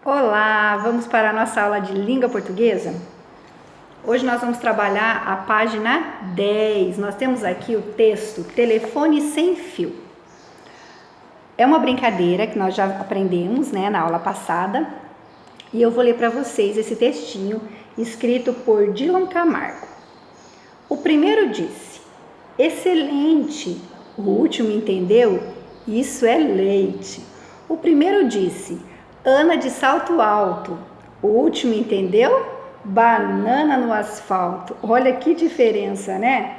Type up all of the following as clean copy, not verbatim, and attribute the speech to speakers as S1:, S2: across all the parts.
S1: Olá, vamos para a nossa aula de língua portuguesa? Hoje nós vamos trabalhar a página 10. Nós temos aqui o texto Telefone Sem Fio. É uma brincadeira que nós já aprendemos, na aula passada. E eu vou ler para vocês esse textinho escrito por Dylan Camargo. O primeiro disse: excelente. O último entendeu: isso é leite. O primeiro disse: Ana de salto alto. O último entendeu? Banana no asfalto. Olha que diferença, né?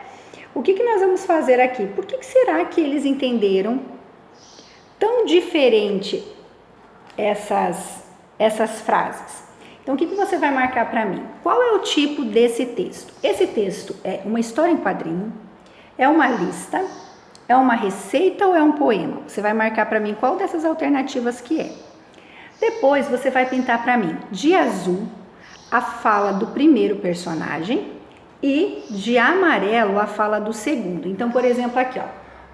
S1: O que nós vamos fazer aqui? Por que será que eles entenderam tão diferente essas frases? Então, o que você vai marcar para mim? Qual é o tipo desse texto? Esse texto é uma história em quadrinho? É uma lista? É uma receita ou é um poema? Você vai marcar para mim qual dessas alternativas que é. Depois você vai pintar para mim de azul a fala do primeiro personagem e de amarelo a fala do segundo. Então, por exemplo, aqui, ó,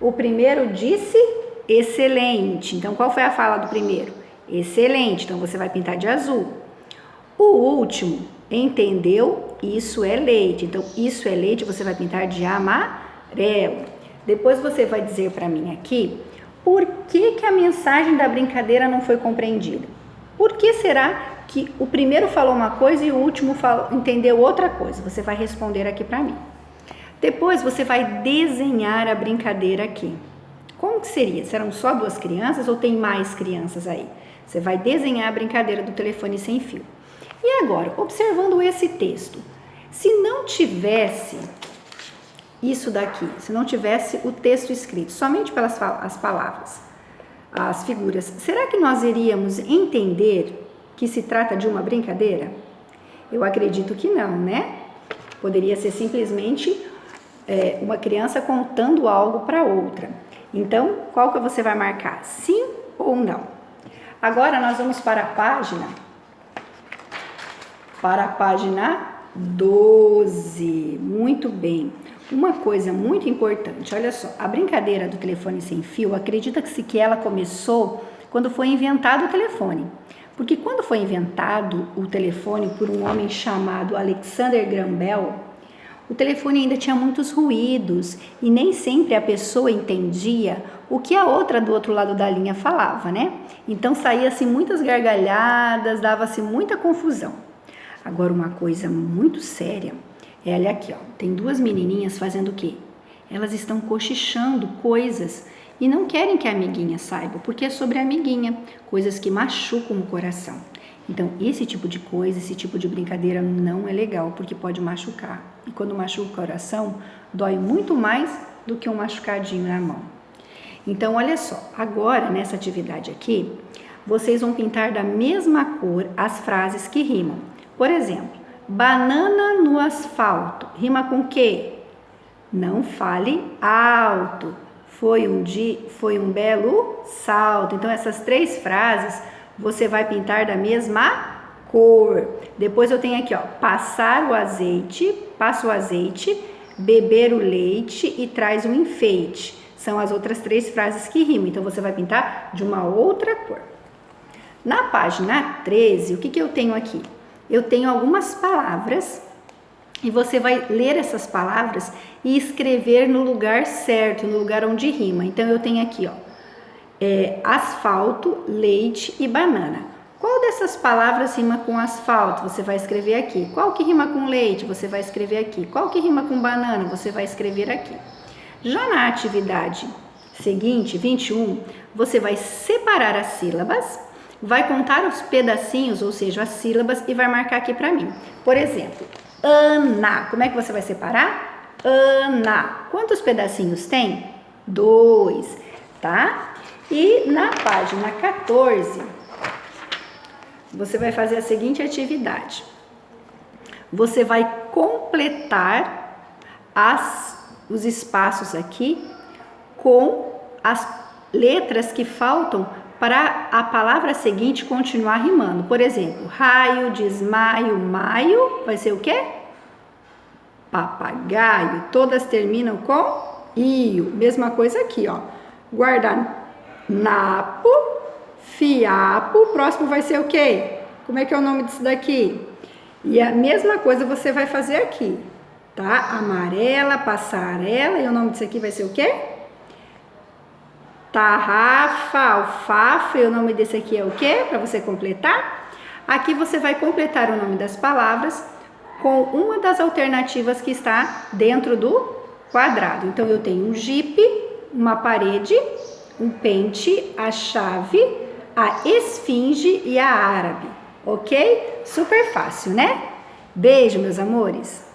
S1: o primeiro disse excelente. Então, qual foi a fala do primeiro? Excelente. Então, você vai pintar de azul. O último entendeu? Isso é leite. Então, isso é leite, você vai pintar de amarelo. Depois você vai dizer para mim aqui por que a mensagem da brincadeira não foi compreendida. Por que será que o primeiro falou uma coisa e o último entendeu outra coisa? Você vai responder aqui para mim. Depois você vai desenhar a brincadeira aqui. Como que seria? Serão só duas crianças ou tem mais crianças aí? Você vai desenhar a brincadeira do telefone sem fio. E agora, observando esse texto, se não tivesse isso daqui, se não tivesse o texto escrito, somente pelas as palavras, as figuras, será que nós iríamos entender que se trata de uma brincadeira? Eu acredito que não, né? Poderia ser simplesmente uma criança contando algo para outra. Então, qual que você vai marcar? Sim ou não? Agora nós vamos para a página 12. Muito bem. Uma coisa muito importante, olha só, a brincadeira do telefone sem fio, acredita-se que ela começou quando foi inventado o telefone. Porque quando foi inventado o telefone por um homem chamado Alexander Graham Bell, o telefone ainda tinha muitos ruídos e nem sempre a pessoa entendia o que a outra do outro lado da linha falava, né? Então saía-se muitas gargalhadas, dava-se muita confusão. Agora, uma coisa muito séria, olha aqui, ó, tem duas menininhas fazendo o quê? Elas estão cochichando coisas e não querem que a amiguinha saiba, porque é sobre a amiguinha, coisas que machucam o coração. Então, esse tipo de coisa, esse tipo de brincadeira não é legal, porque pode machucar. E quando machuca o coração, dói muito mais do que um machucadinho na mão. Então, olha só, agora nessa atividade aqui, vocês vão pintar da mesma cor as frases que rimam. Por exemplo, banana no asfalto, rima com quê? Não fale alto. Foi um belo salto. Então, essas três frases você vai pintar da mesma cor. Depois eu tenho aqui, ó, passa o azeite, beber o leite e traz um enfeite. São as outras três frases que rimam. Então, você vai pintar de uma outra cor. Na página 13, o que eu tenho aqui? Eu tenho algumas palavras e você vai ler essas palavras e escrever no lugar certo, no lugar onde rima. Então, eu tenho aqui, ó, asfalto, leite e banana. Qual dessas palavras rima com asfalto? Você vai escrever aqui. Qual que rima com leite? Você vai escrever aqui. Qual que rima com banana? Você vai escrever aqui. Já na atividade seguinte, 21, você vai separar as sílabas, vai contar os pedacinhos, ou seja, as sílabas, e vai marcar aqui para mim. Por exemplo, Ana. Como é que você vai separar? Ana. Quantos pedacinhos tem? 2, tá? E na página 14, você vai fazer a seguinte atividade. Você vai completar os espaços aqui com as letras que faltam para a palavra seguinte continuar rimando. Por exemplo, raio, desmaio, maio, vai ser o quê? Papagaio. Todas terminam com io. Mesma coisa aqui, ó. Guardanapo, Fiapo, o próximo vai ser o quê? Como é que é o nome disso daqui? E a mesma coisa você vai fazer aqui, tá? Amarela, passarela, e o nome disso aqui vai ser o quê? Tarrafa, alfafa, e o nome desse aqui é o quê? Para você completar? Aqui você vai completar o nome das palavras com uma das alternativas que está dentro do quadrado. Então, eu tenho um jipe, uma parede, um pente, a chave, a esfinge e a árabe, ok? Super fácil, né? Beijo, meus amores!